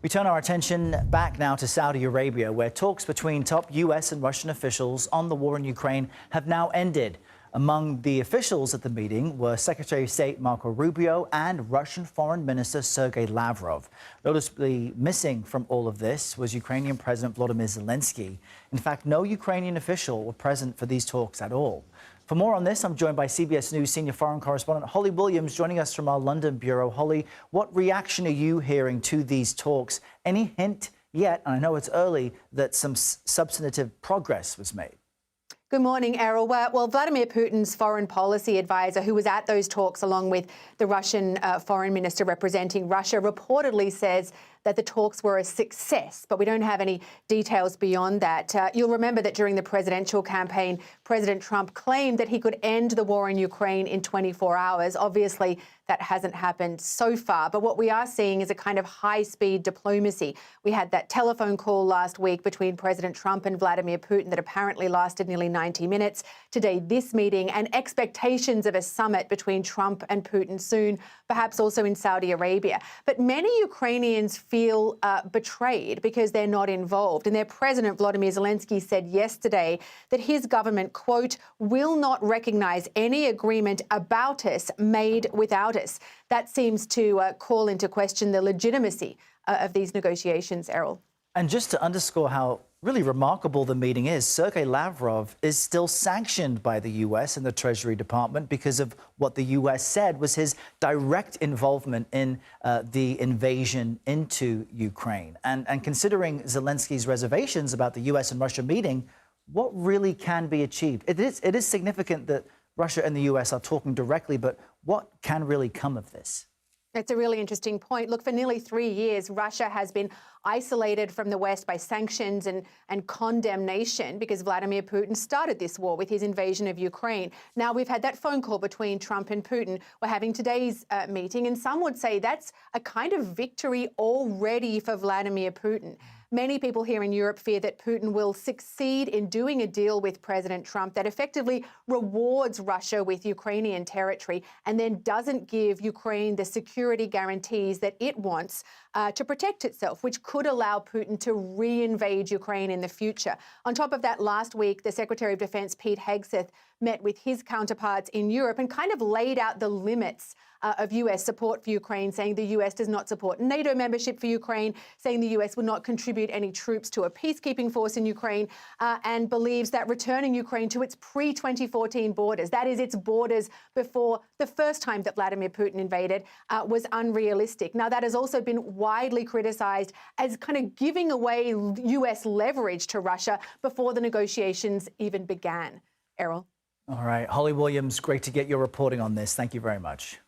We turn our attention back now to Saudi Arabia, where talks between top U.S. and Russian officials on the war in Ukraine have now ended. Among the officials at the meeting were Secretary of State Marco Rubio and Russian Foreign Minister Sergei Lavrov. Noticeably missing from all of this was Ukrainian President Volodymyr Zelensky. In fact, no Ukrainian official were present for these talks at all. For more on this, I'm joined by CBS News senior foreign correspondent Holly Williams, joining us from our London bureau. Holly, what reaction are you hearing to these talks? Any hint yet, and I know it's early, that some substantive progress was made? Good morning, Errol. Well, Vladimir Putin's foreign policy advisor, who was at those talks along with the Russian foreign minister representing Russia, reportedly says that the talks were a success, but we don't have any details beyond that. You'll remember that during the presidential campaign, President Trump claimed that he could end the war in Ukraine in 24 hours. Obviously, that hasn't happened so far. But what we are seeing is a kind of high-speed diplomacy. We had that telephone call last week between President Trump and Vladimir Putin that apparently lasted nearly 90 minutes. Today, this meeting and expectations of a summit between Trump and Putin soon, perhaps also in Saudi Arabia. But many Ukrainians feel betrayed because they're not involved. And their president, Volodymyr Zelensky, said yesterday that his government, quote, will not recognize any agreement about us made without us. That seems to call into question the legitimacy of these negotiations, Errol. And just to underscore how really remarkable the meeting is, Sergei Lavrov is still sanctioned by the U.S. and the Treasury Department because of what the U.S. said was his direct involvement in the invasion into Ukraine. And considering Zelensky's reservations about the U.S. and Russia meeting, what really can be achieved? It is significant that Russia and the U.S. are talking directly, but what can really come of this? That's a really interesting point. Look, for nearly 3 years, Russia has been isolated from the West by sanctions and condemnation because Vladimir Putin started this war with his invasion of Ukraine. Now we've had that phone call between Trump and Putin. We're having today's meeting, and some would say that's a kind of victory already for Vladimir Putin. Many people here in Europe fear that Putin will succeed in doing a deal with President Trump that effectively rewards Russia with Ukrainian territory and then doesn't give Ukraine the security guarantees that it wants to protect itself, which could allow Putin to re-invade Ukraine in the future. On top of that, last week, the Secretary of Defense, Pete Hegseth, met with his counterparts in Europe and kind of laid out the limits of U.S. support for Ukraine, saying the U.S. does not support NATO membership for Ukraine, saying the U.S. will not contribute any troops to a peacekeeping force in Ukraine, and believes that returning Ukraine to its pre-2014 borders, that is its borders before the first time that Vladimir Putin invaded, was unrealistic. Now, that has also been widely criticized as kind of giving away U.S. leverage to Russia before the negotiations even began. Errol. All right. Holly Williams, great to get your reporting on this. Thank you very much.